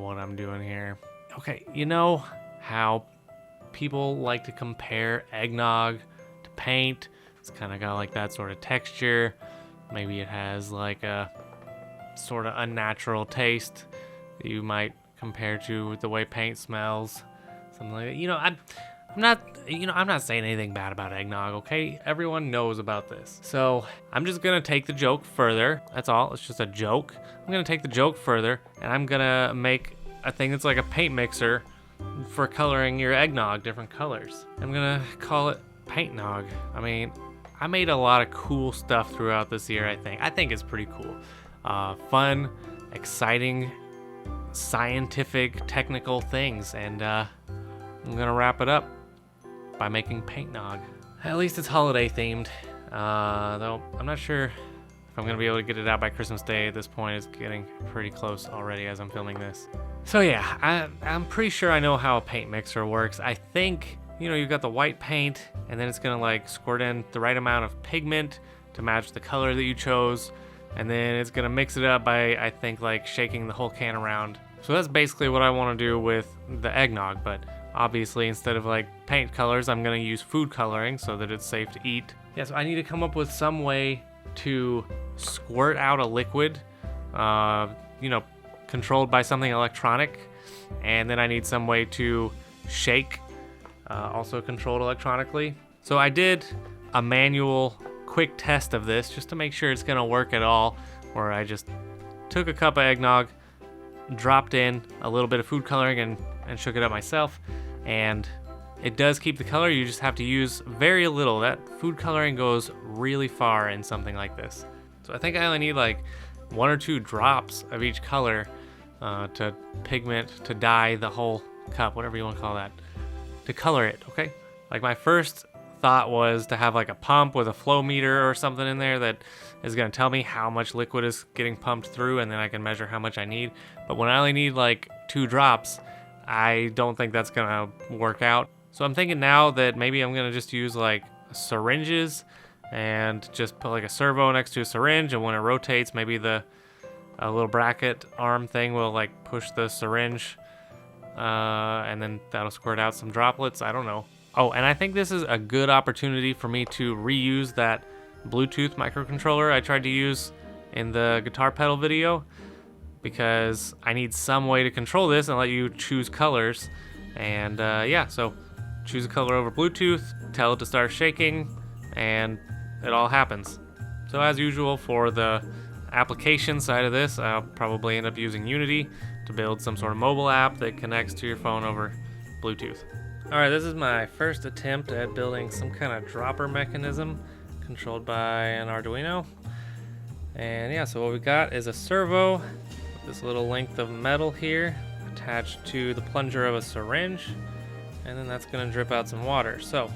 what I'm doing here. Okay, you know how people like to compare eggnog to paint? It's kind of got like that sort of texture. Maybe it has like a sort of unnatural taste that you might compare to the way paint smells, something like that. I'm not saying anything bad about eggnog, okay? Everyone knows about this. So I'm just gonna take the joke further. That's all. It's just a joke. I'm gonna take the joke further, and I'm gonna make a thing that's like a paint mixer for coloring your eggnog different colors. I'm gonna call it PaintNog. I mean, I made a lot of cool stuff throughout this year, I think. I think it's pretty cool. Fun, exciting, scientific, technical things. And I'm gonna wrap it up by making PaintNog. At least it's holiday themed. Though I'm not sure if I'm gonna be able to get it out by Christmas Day at this point. It's getting pretty close already as I'm filming this. So yeah, I'm pretty sure I know how a paint mixer works. I think, you've got the white paint, and then it's gonna like squirt in the right amount of pigment to match the color that you chose, and then it's gonna mix it up by, I think, like shaking the whole can around. So that's basically what I wanna do with the eggnog, but obviously instead of like paint colors, I'm gonna use food coloring so that it's safe to eat. Yeah, so I need to come up with some way to squirt out a liquid, controlled by something electronic, and then I need some way to shake, also controlled electronically. So I did a manual quick test of this just to make sure it's gonna work at all, where I just took a cup of eggnog, dropped in a little bit of food coloring and shook it up myself, and it does keep the color. You just have to use very little. That food coloring goes really far in something like this. So I think I only need like 1 or 2 drops of each color to pigment, to dye the whole cup, whatever you want to call that, to color it, okay? Like my first thought was to have like a pump with a flow meter or something in there that is going to tell me how much liquid is getting pumped through, and then I can measure how much I need. But when I only need like 2 drops, I don't think that's going to work out. So I'm thinking now that maybe I'm going to just use like syringes and just put like a servo next to a syringe, and when it rotates, maybe a little bracket arm thing will like push the syringe, and then that'll squirt out some droplets. I don't know. Oh, and I think this is a good opportunity for me to reuse that Bluetooth microcontroller I tried to use in the guitar pedal video, because I need some way to control this and let you choose colors. And yeah, so choose a color over Bluetooth, tell it to start shaking, and it all happens. So as usual, for the application side of this, I'll probably end up using Unity to build some sort of mobile app that connects to your phone over Bluetooth. Alright, this is my first attempt at building some kind of dropper mechanism controlled by an Arduino. And yeah, so what we got is a servo with this little length of metal here attached to the plunger of a syringe, and then that's going to drip out some water. So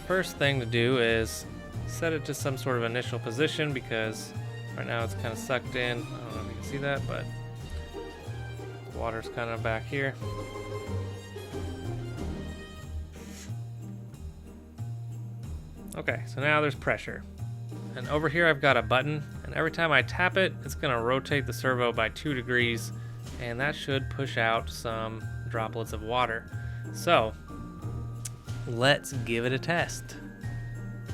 first thing to do is set it to some sort of initial position, because right now it's kind of sucked in. I don't know if you can see that, but the water's kind of back here. Okay, so now there's pressure. And over here I've got a button, and every time I tap it, it's gonna rotate the servo by 2 degrees, and that should push out some droplets of water. So, let's give it a test.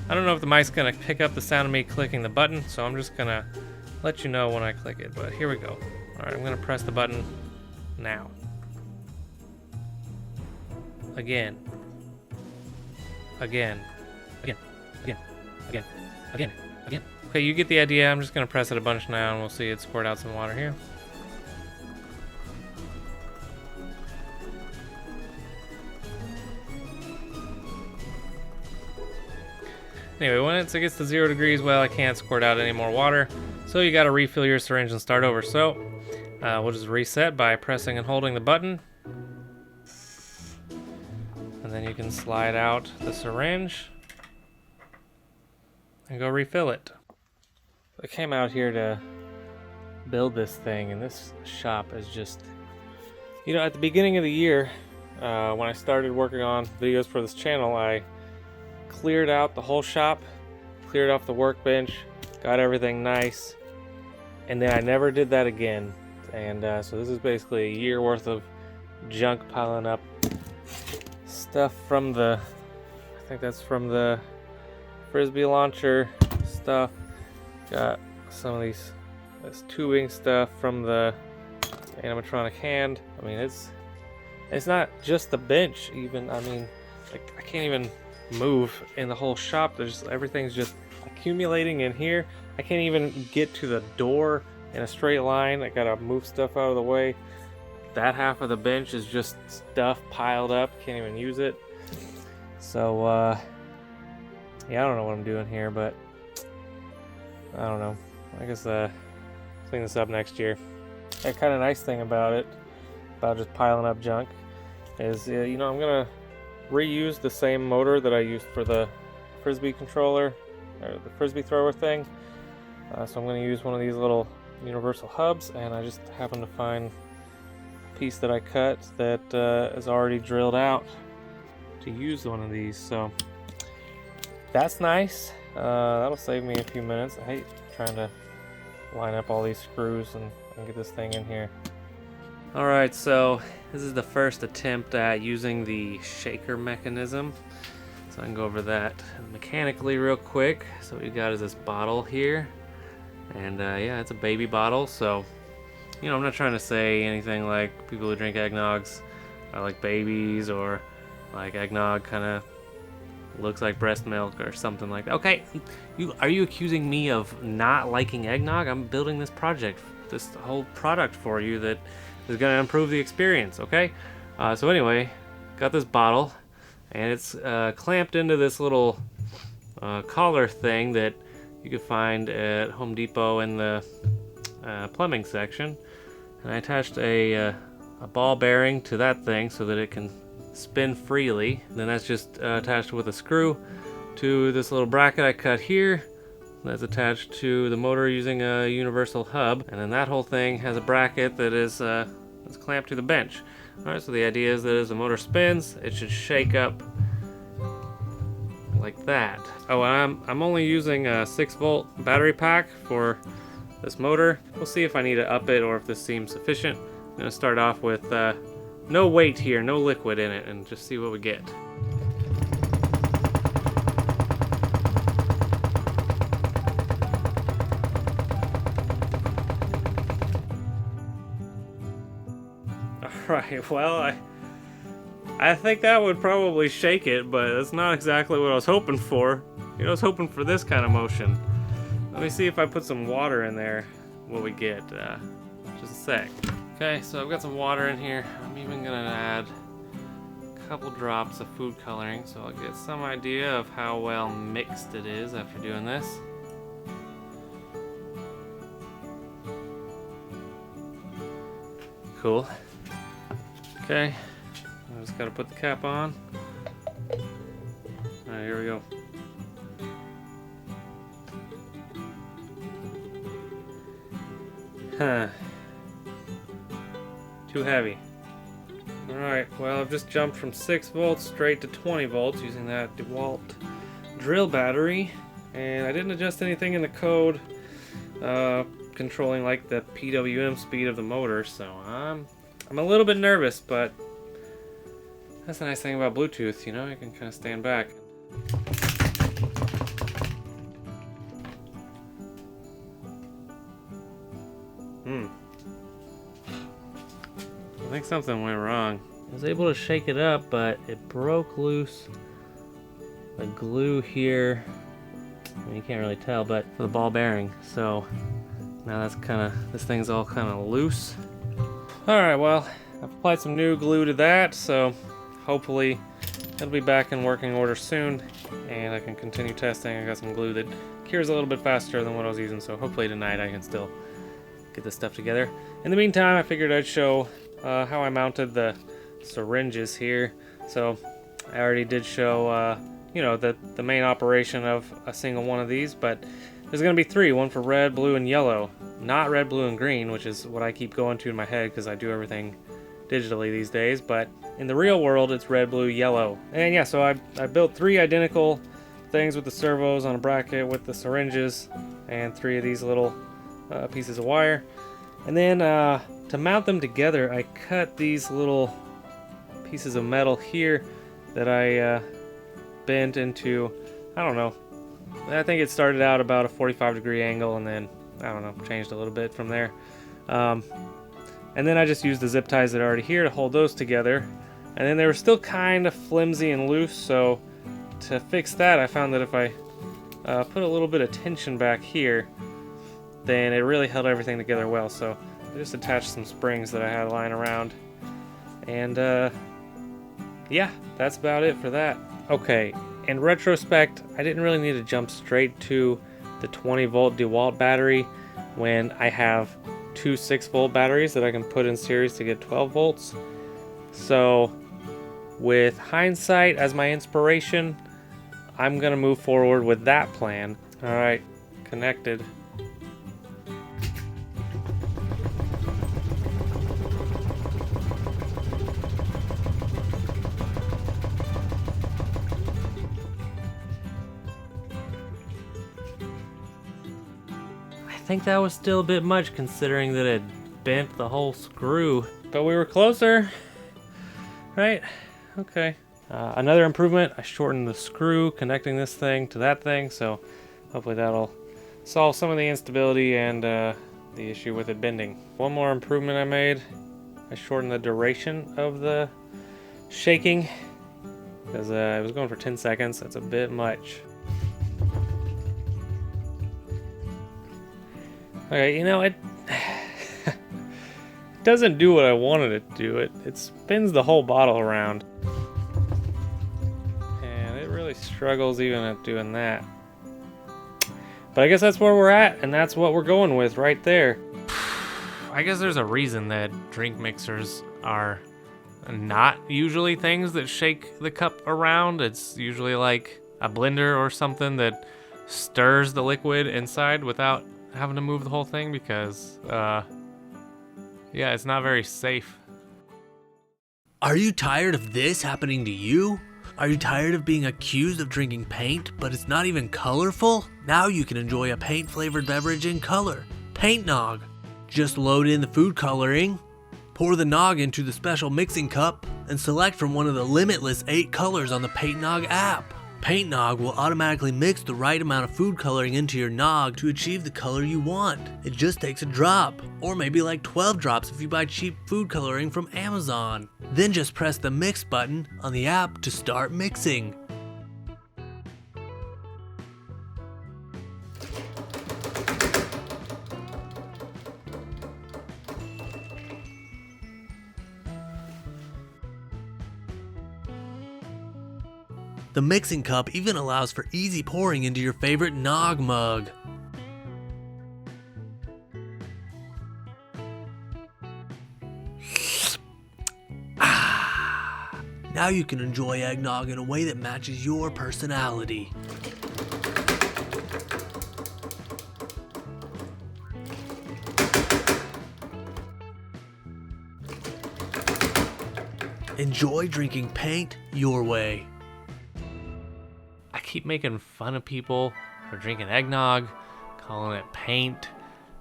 I don't know if the mic's gonna pick up the sound of me clicking the button, so I'm just gonna let you know when I click it, but here we go. Alright, I'm gonna press the button now. Again. Again. Again. Again. Again. Again. Again. Okay, you get the idea. I'm just gonna press it a bunch now, and we'll see it squirt out some water here. Anyway, when it gets to 0 degrees, well, I can't squirt out any more water, so you gotta refill your syringe and start over. So we'll just reset by pressing and holding the button, and then you can slide out the syringe and go refill it. I came out here to build this thing, and this shop is just, at the beginning of the year, when I started working on videos for this channel, I cleared out the whole shop, cleared off the workbench, got everything nice, and then I never did that again. And so this is basically a year worth of junk piling up. Stuff from the, I think that's from the Frisbee launcher stuff. Got some of this tubing stuff from the animatronic hand. I mean, it's not just the bench even. I mean, like, I can't even move in the whole shop. Everything's just accumulating in here. I can't even get to the door in a straight line. I gotta move stuff out of the way. That half of the bench is just stuff piled up. Can't even use it. So yeah, I don't know what I'm doing here, but I don't know. I guess clean this up next year. A kind of nice thing about it, about just piling up junk, is you know, I'm gonna reuse the same motor that I used for the Frisbee controller, or the Frisbee thrower thing. So I'm gonna use one of these little universal hubs, and I just happened to find a piece that I cut that is already drilled out to use one of these. So that's nice. That'll save me a few minutes. I hate trying to line up all these screws and get this thing in here. Alright, so this is the first attempt at using the shaker mechanism. So I can go over that mechanically real quick. So what we got is this bottle here. And yeah, it's a baby bottle, so you know, I'm not trying to say anything like people who drink eggnogs are like babies, or like eggnog kind of looks like breast milk or something like that. Okay, are you accusing me of not liking eggnog? I'm building this project, this whole product for you that is going to improve the experience, okay? So anyway, got this bottle, and it's clamped into this little collar thing that you can find at Home Depot in the plumbing section. And I attached a ball bearing to that thing so that it can spin freely. And then that's just attached with a screw to this little bracket I cut here. That's attached to the motor using a universal hub. And then that whole thing has a bracket that is clamped to the bench. Alright, so the idea is that as the motor spins, it should shake up like that. Oh, I'm only using a 6-volt battery pack for this motor. We'll see if I need to up it or if this seems sufficient. I'm going to start off with no weight here, no liquid in it, and just see what we get. Alright, well, I think that would probably shake it, but that's not exactly what I was hoping for. You know, I was hoping for this kind of motion. Let me see if I put some water in there, what we get. Just a sec. Okay, so I've got some water in here. I'm even gonna add a couple drops of food coloring so I'll get some idea of how well mixed it is after doing this. Cool. Okay, I just gotta put the cap on. Alright, here we go. Huh. Too heavy. Alright, well, I've just jumped from 6 volts straight to 20 volts using that DeWalt drill battery, and I didn't adjust anything in the code controlling like the PWM speed of the motor, so I'm a little bit nervous, but that's the nice thing about Bluetooth, you know, you can kind of stand back. I think something went wrong. I was able to shake it up, but it broke loose the glue here. I mean, you can't really tell, but for the ball bearing. So now that's this thing's all kind of loose. Alright, well, I've applied some new glue to that, so hopefully it'll be back in working order soon, and I can continue testing. I got some glue that cures a little bit faster than what I was using, so hopefully tonight I can still get this stuff together. In the meantime, I figured I'd show how I mounted the syringes here. So I already did show you know, the main operation of a single one of these, but there's going to be 3, one for red, blue, and yellow. Not red, blue, and green, which is what I keep going to in my head because I do everything digitally these days, but in the real world it's red, blue, yellow. And yeah, so I built 3 identical things with the servos on a bracket with the syringes and 3 of these little pieces of wire. And then to mount them together, I cut these little pieces of metal here that I bent into, I don't know, I think it started out about a 45-degree angle, and then, I don't know, changed a little bit from there. And then I just used the zip ties that are already here to hold those together. And then they were still kind of flimsy and loose, so to fix that, I found that if I put a little bit of tension back here, then it really held everything together well. So I just attached some springs that I had lying around. And yeah, that's about it for that. Okay, in retrospect, I didn't really need to jump straight to the 20-volt DeWalt battery when I have two 6-volt batteries that I can put in series to get 12 volts. So with hindsight as my inspiration, I'm gonna move forward with that plan. All right, connected. I think that was still a bit much considering that it bent the whole screw, but we were closer, right? Okay. Another improvement, I shortened the screw connecting this thing to that thing, so hopefully that'll solve some of the instability and the issue with it bending. One more improvement I made, I shortened the duration of the shaking, because it was going for 10 seconds, that's a bit much. Okay, you know, it doesn't do what I wanted it to do. It spins the whole bottle around. And it really struggles even at doing that. But I guess that's where we're at, and that's what we're going with right there. I guess there's a reason that drink mixers are not usually things that shake the cup around. It's usually like a blender or something that stirs the liquid inside without having to move the whole thing, because yeah, it's not very safe. Are you tired of this happening to you? Are you tired of being accused of drinking paint, but it's not even colorful? Now you can enjoy a paint-flavored beverage in color, PaintNog. Just load in the food coloring, pour the nog into the special mixing cup, and select from one of the limitless 8 colors on the PaintNog app. PaintNog will automatically mix the right amount of food coloring into your nog to achieve the color you want. It just takes a drop, or maybe like 12 drops if you buy cheap food coloring from Amazon. Then just press the mix button on the app to start mixing. The mixing cup even allows for easy pouring into your favorite nog mug. Now you can enjoy eggnog in a way that matches your personality. Enjoy drinking paint your way. I keep making fun of people for drinking eggnog, calling it paint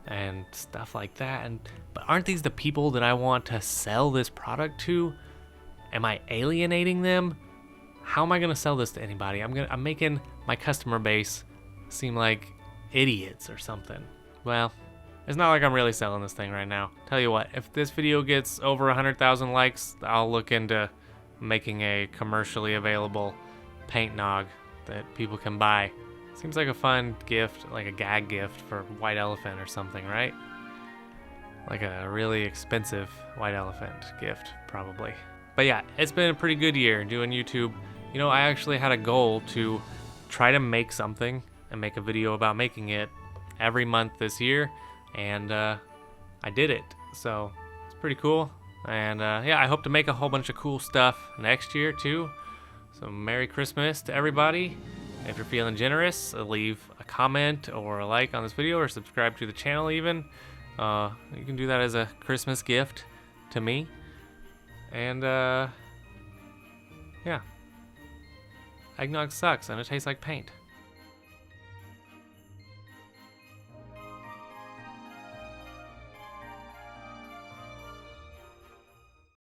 and stuff like that, but aren't these the people that I want to sell this product to? Am I alienating them? How am I gonna sell this to anybody? I'm making my customer base seem like idiots or something. Well, it's not like I'm really selling this thing right now. Tell you what, if this video gets over 100,000 likes, I'll look into making a commercially available PaintNog that people can buy. Seems like a fun gift, like a gag gift for White Elephant or something, right? Like a really expensive White Elephant gift, probably. But yeah, it's been a pretty good year doing YouTube. You know, I actually had a goal to try to make something and make a video about making it every month this year, and I did it. So it's pretty cool. And yeah, I hope to make a whole bunch of cool stuff next year too. So Merry Christmas to everybody. If you're feeling generous, leave a comment or a like on this video, or subscribe to the channel even. You can do that as a Christmas gift to me. And yeah, eggnog sucks and it tastes like paint.